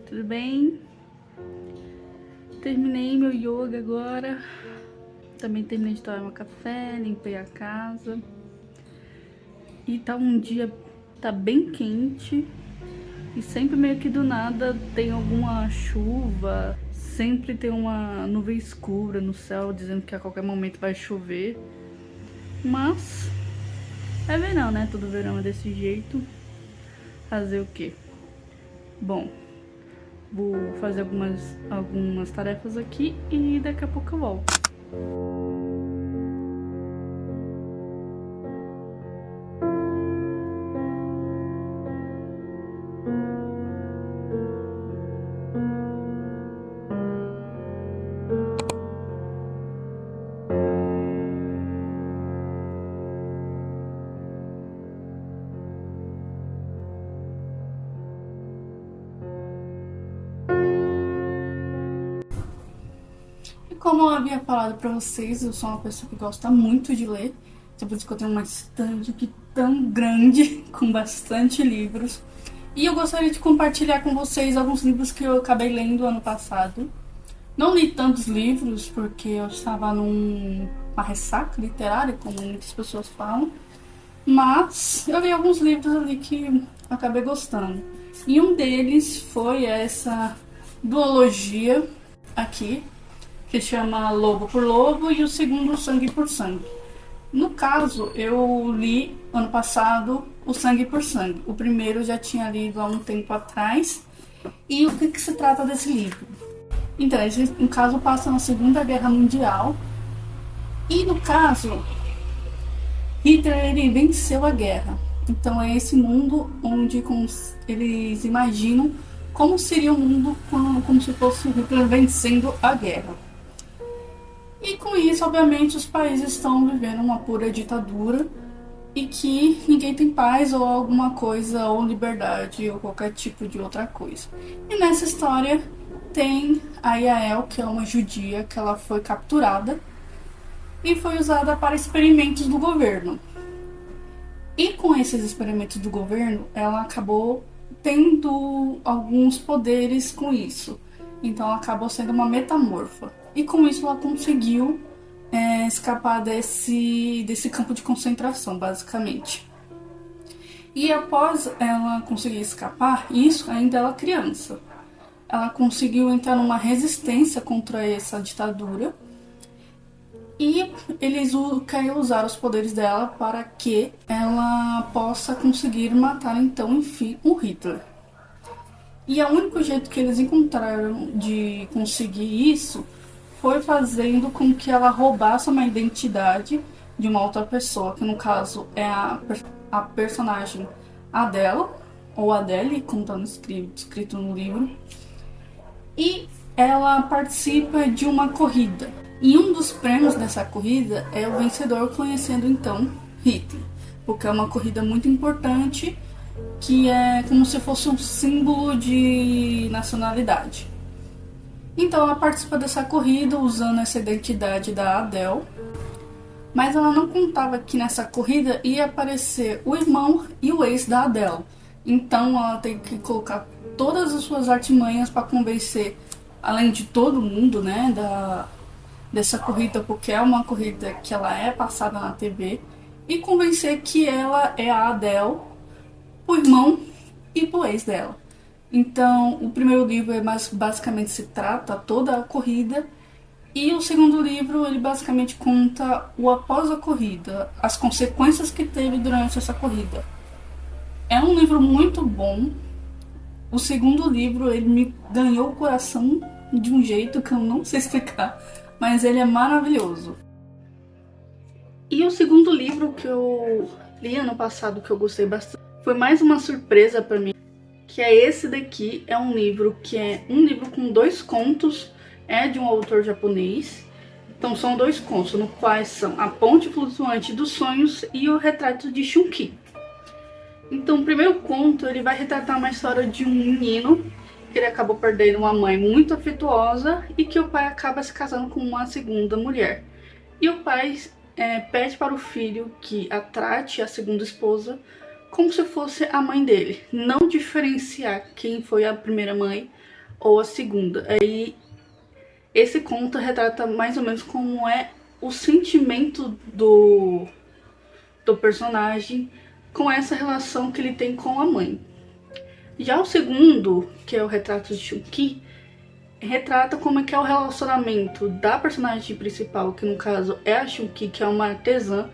Tudo bem? Terminei meu yoga agora. Também terminei de tomar meu café, limpei a casa. E tá um dia, tá bem quente. E sempre meio que do nada tem alguma chuva. Sempre tem uma nuvem escura no céu dizendo que a qualquer momento vai chover. Mas é verão, né? Todo verão é desse jeito. Fazer o quê? Bom, vou fazer algumas tarefas aqui e daqui a pouco eu volto. Como eu havia falado pra vocês, eu sou uma pessoa que gosta muito de ler. Então por isso que eu tenho uma estante aqui tão grande, com bastante livros. E eu gostaria de compartilhar com vocês alguns livros que eu acabei lendo ano passado. Não li tantos livros, porque eu estava numa ressaca literária, como muitas pessoas falam. Mas eu li alguns livros ali que eu acabei gostando. E um deles foi essa duologia aqui, que chama Lobo por Lobo, e o segundo Sangue por Sangue. No caso, eu li ano passado o Sangue por Sangue. O primeiro eu já tinha lido há um tempo atrás. E o que se trata desse livro? Então, esse, no caso, passa na Segunda Guerra Mundial. E no caso, Hitler ele venceu a guerra. Então é esse mundo onde eles imaginam como seria o mundo como se fosse Hitler vencendo a guerra. E com isso, obviamente, os países estão vivendo uma pura ditadura e que ninguém tem paz ou alguma coisa, ou liberdade, ou qualquer tipo de outra coisa. E nessa história tem a Yael, que é uma judia, que ela foi capturada e foi usada para experimentos do governo. E com esses experimentos do governo, ela acabou tendo alguns poderes com isso. Então ela acabou sendo uma metamorfa. E com isso ela conseguiu escapar desse campo de concentração, basicamente. E após ela conseguir escapar, isso ainda ela criança, ela conseguiu entrar numa resistência contra essa ditadura. E eles querem usar os poderes dela para que ela possa conseguir matar, então, enfim, o Hitler. E o único jeito que eles encontraram de conseguir isso foi fazendo com que ela roubasse uma identidade de uma outra pessoa, que no caso é a personagem Adele, ou Adele, como está escrito no livro. E ela participa de uma corrida. E um dos prêmios dessa corrida é o vencedor conhecendo então Hitler, porque é uma corrida muito importante que é como se fosse um símbolo de nacionalidade. Então ela participa dessa corrida usando essa identidade da Adele, mas ela não contava que nessa corrida ia aparecer o irmão e o ex da Adele. Então ela tem que colocar todas as suas artimanhas para convencer, além de todo mundo, né, dessa corrida, porque é uma corrida que ela é passada na TV, e convencer que ela é a Adele, o irmão e o ex dela. Então, o primeiro livro basicamente se trata toda a corrida, e o segundo livro ele basicamente conta o após a corrida, as consequências que teve durante essa corrida. É um livro muito bom. O segundo livro ele me ganhou o coração de um jeito que eu não sei explicar, mas ele é maravilhoso. E o segundo livro que eu li ano passado, que eu gostei bastante, foi mais uma surpresa para mim, que é esse daqui. É um livro que é um livro com 2 contos, é de um autor japonês. Então são 2 contos, no quais são A Ponte Flutuante dos Sonhos e O Retrato de Shunki. Então o primeiro conto ele vai retratar uma história de um menino que ele acabou perdendo uma mãe muito afetuosa e que o pai acaba se casando com uma segunda mulher. E o pai pede para o filho que a trate a segunda esposa como se fosse a mãe dele, não diferenciar quem foi a primeira mãe ou a segunda. Aí esse conto retrata mais ou menos como é o sentimento do personagem com essa relação que ele tem com a mãe. Já o segundo, que é o Retrato de Shunki, retrata como é que é o relacionamento da personagem principal, que no caso é a Shunki, que é uma artesã,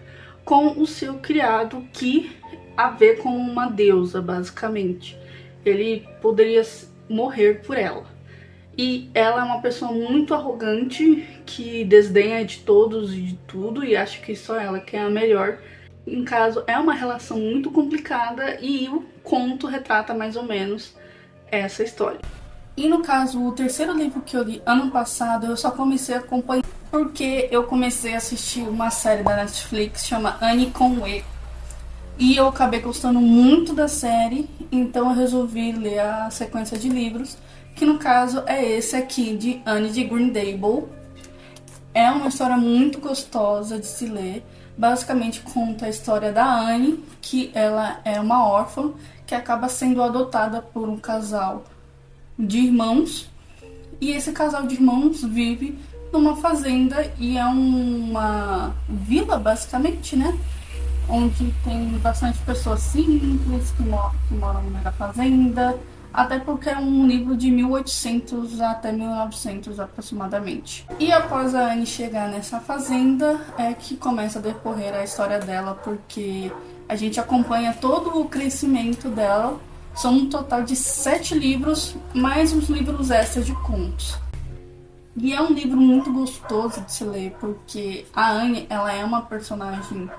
com o seu criado, que a vê como uma deusa, basicamente. Ele poderia morrer por ela. E ela é uma pessoa muito arrogante, que desdenha de todos e de tudo, e acha que só ela que é a melhor. Em caso, é uma relação muito complicada, e o conto retrata mais ou menos essa história. E no caso, o terceiro livro que eu li ano passado, eu só comecei a acompanhar porque eu comecei a assistir uma série da Netflix chama Anne Conway. E eu acabei gostando muito da série, então eu resolvi ler a sequência de livros, que no caso é esse aqui, de Anne de Green Gables. É uma história muito gostosa de se ler. Basicamente conta a história da Anne, que ela é uma órfã, que acaba sendo adotada por um casal de irmãos. E esse casal de irmãos vive numa fazenda, e é uma vila basicamente, né? Onde tem bastante pessoas simples que moram no meio da fazenda, até porque é um livro de 1800 até 1900 aproximadamente. E após a Anne chegar nessa fazenda é que começa a decorrer a história dela, porque a gente acompanha todo o crescimento dela. São um total de 7 livros, mais uns livros extras de contos. E é um livro muito gostoso de se ler, porque a Anne, ela é uma personagem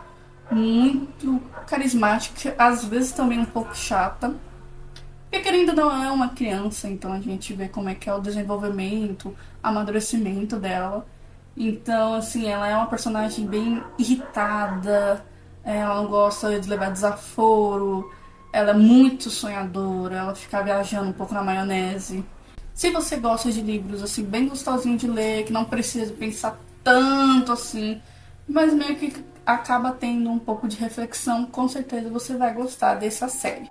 muito carismática, às vezes também um pouco chata, porque querendo ou não é uma criança, então a gente vê como é que é o desenvolvimento, amadurecimento dela. Então, assim, ela é uma personagem bem irritada, ela não gosta de levar desaforo, ela é muito sonhadora, ela fica viajando um pouco na maionese. Se você gosta de livros, assim, bem gostosinho de ler, que não precisa pensar tanto, assim, mas meio que acaba tendo um pouco de reflexão, com certeza você vai gostar dessa série.